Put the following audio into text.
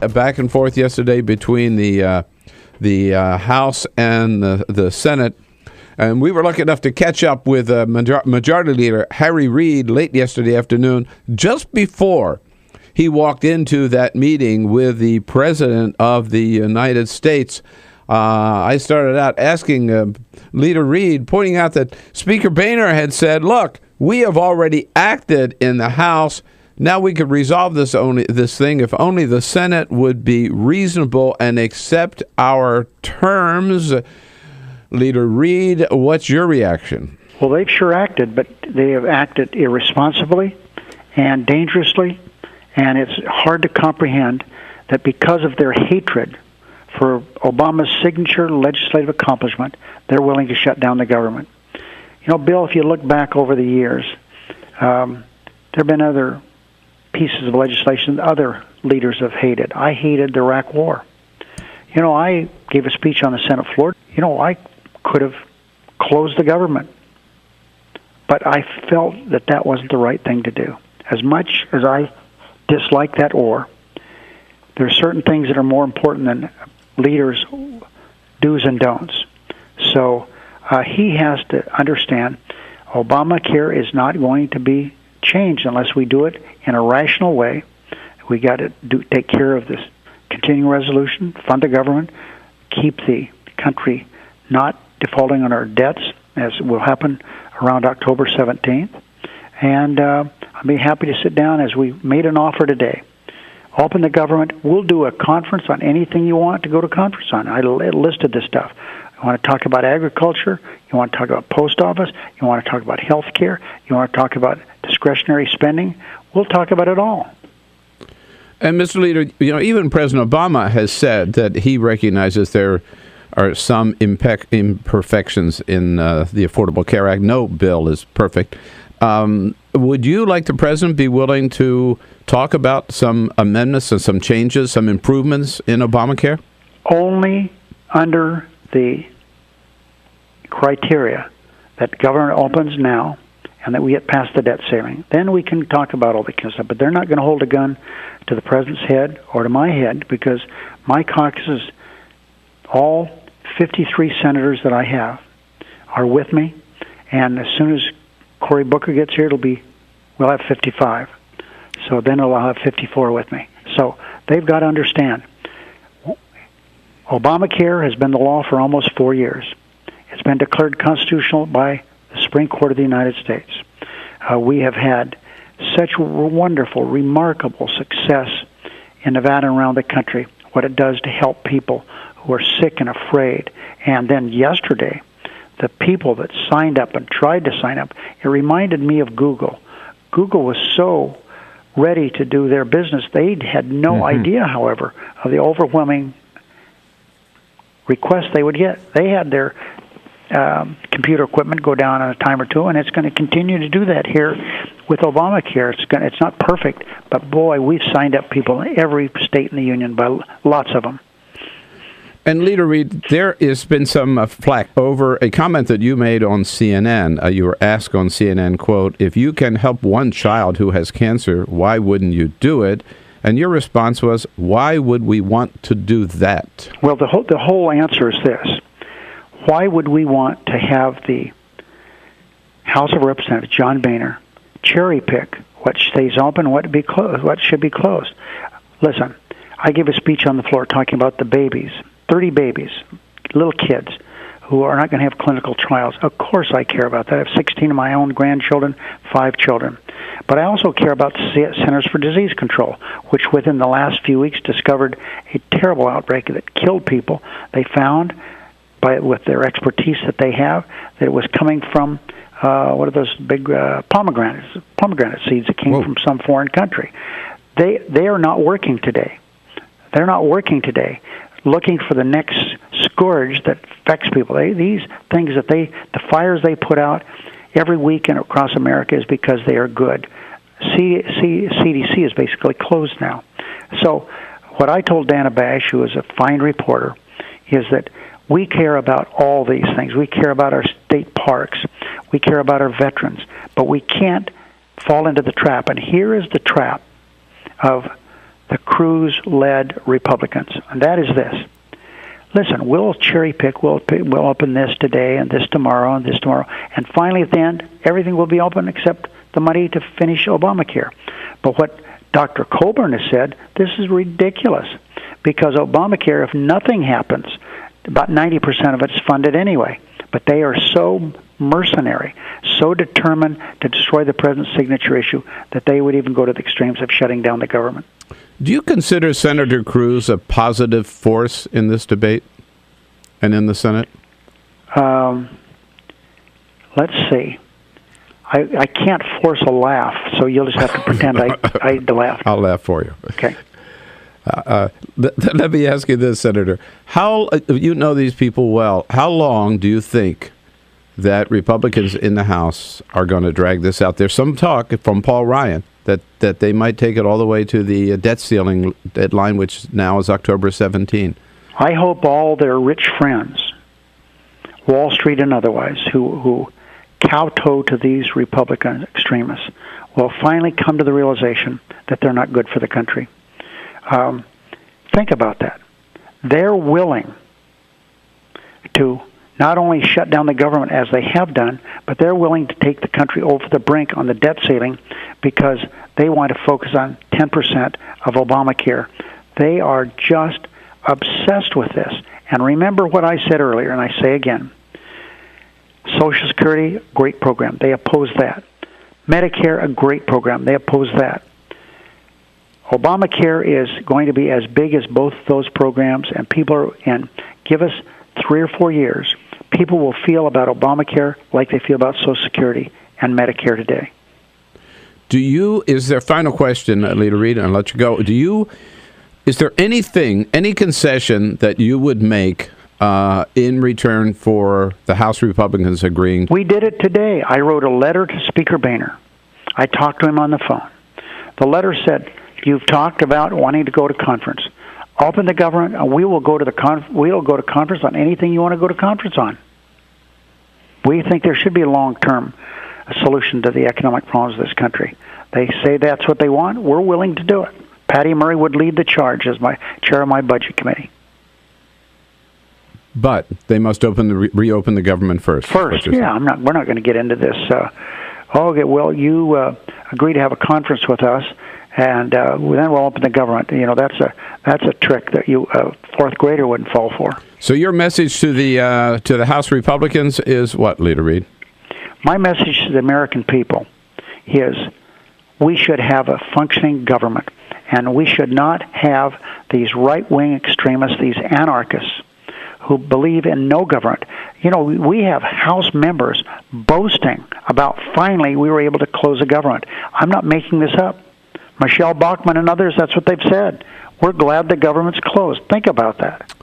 back and forth yesterday between the House and the Senate. And we were lucky enough to catch up with Majority Leader Harry Reid late yesterday afternoon, just before he walked into that meeting with the President of the United States. I started out asking Leader Reid, pointing out that Speaker Boehner had said, look, we have already acted in the House. Now we could resolve this thing if only the Senate would be reasonable and accept our terms. Leader Reid, what's your reaction? Well, they've sure acted, but they have acted irresponsibly and dangerously, and it's hard to comprehend that because of their hatred for Obama's signature legislative accomplishment, they're willing to shut down the government. You know, Bill, if you look back over the years, there have been other pieces of legislation that other leaders have hated. I hated the Iraq War. You know, I gave a speech on the Senate floor. You know, I could have closed the government, but I felt that that wasn't the right thing to do. As much as I dislike that war, there are certain things that are more important than leaders' do's and don'ts. So he has to understand Obamacare is not going to be changed unless we do it in a rational way. We got to take care of this continuing resolution, fund the government, keep the country not defaulting on our debts, as will happen around October 17th. And I'll be happy to sit down, as we made an offer today. Open the government. We'll do a conference on anything you want to go to conference on. I listed this stuff. You want to talk about agriculture? You want to talk about post office? You want to talk about health care? You want to talk about discretionary spending? We'll talk about it all. And Mr. Leader, you know, even President Obama has said that he recognizes there are some imperfections in the Affordable Care Act. No bill is perfect. Would you, like the president, be willing to talk about some amendments and some changes, some improvements in Obamacare? Only under the criteria that government opens now and that we get past the debt ceiling. Then we can talk about all that kind of stuff. But they're not going to hold a gun to the president's head or to my head, because my caucuses, all 53 senators that I have, are with me. And as soon as Cory Booker gets here, we'll have 55. So then I'll have 54 with me. So they've got to understand, Obamacare has been the law for almost 4 years. It's been declared constitutional by the Supreme Court of the United States. We have had such wonderful, remarkable success in Nevada and around the country, what it does to help people who are sick and afraid. And then yesterday, the people that signed up and tried to sign up, it reminded me of Google. Google was so ready to do their business. They had no idea, however, of the overwhelming requests they would get. They had their computer equipment go down in a time or two, and it's going to continue to do that here with Obamacare. It's not perfect, but boy, we've signed up people in every state in the union, by lots of them. And Leader Reid, there has been some flack over a comment that you made on CNN. You were asked on CNN, quote, "If you can help one child who has cancer, why wouldn't you do it?" And your response was, "Why would we want to do that?" Well, the whole answer is this. Why would we want to have the House of Representatives, John Boehner, cherry pick what stays open, what should be closed? Listen, I gave a speech on the floor talking about the babies, 30 babies, little kids, who are not going to have clinical trials. Of course I care about that. I have 16 of my own grandchildren, 5 children. But I also care about the Centers for Disease Control, which within the last few weeks discovered a terrible outbreak that killed people. They found, with their expertise that they have, that it was coming from what are those big pomegranate seeds that came from some foreign country. They are not working today. They're not working today, looking for the next scourge that affects people. These things the fires they put out every weekend across America is because they are good. CDC is basically closed now. So what I told Dana Bash, who is a fine reporter, is that we care about all these things. We care about our state parks. We care about our veterans. But we can't fall into the trap. And here is the trap of the Cruz-led Republicans, and that is this. Listen, we'll cherry pick, we'll open this today and this tomorrow and this tomorrow, and finally at the end, everything will be open except the money to finish Obamacare. But what Dr. Coburn has said, this is ridiculous, because Obamacare, if nothing happens, about 90% of it's funded anyway. But they are so mercenary, so determined to destroy the president's signature issue that they would even go to the extremes of shutting down the government. Do you consider Senator Cruz a positive force in this debate and in the Senate? Let's see. I can't force a laugh, so you'll just have to pretend I laughed. I'll laugh for you. Okay. Let me ask you this, Senator. How you know these people well. How long do you think that Republicans in the House are going to drag this out? There's some talk from Paul Ryan that they might take it all the way to the debt ceiling deadline, which now is October 17. I hope all their rich friends, Wall Street and otherwise, who kowtow to these Republican extremists, will finally come to the realization that they're not good for the country. Think about that. They're willing to not only shut down the government as they have done, but they're willing to take the country over the brink on the debt ceiling because they want to focus on 10% of Obamacare. They are just obsessed with this. And remember what I said earlier, and I say again, Social Security, great program. They oppose that. Medicare, a great program. They oppose that. Obamacare is going to be as big as both those programs, and give us 3 or 4 years, people will feel about Obamacare like they feel about Social Security and Medicare today. Is there, final question, Leader Reid, and I'll let you go. Is there any concession that you would make in return for the House Republicans agreeing? We did it today. I wrote a letter to Speaker Boehner. I talked to him on the phone. The letter said, you've talked about wanting to go to conference. Open the government, and we will go to conference on anything you want to go to conference on. We think there should be a long-term solution to the economic problems of this country. They say that's what they want. We're willing to do it. Patty Murray would lead the charge as my chair of my budget committee. But they must reopen the government first. Yeah, we're not going to get into this. Okay, well, you agree to have a conference with us, and then we'll open the government. You know, that's a trick that a fourth grader wouldn't fall for. So your message to the House Republicans is what, Leader Reid? My message to the American people is we should have a functioning government, and we should not have these right-wing extremists, these anarchists, who believe in no government. You know, we have House members boasting about finally we were able to close a government. I'm not making this up. Michelle Bachmann and others, that's what they've said. We're glad the government's closed. Think about that.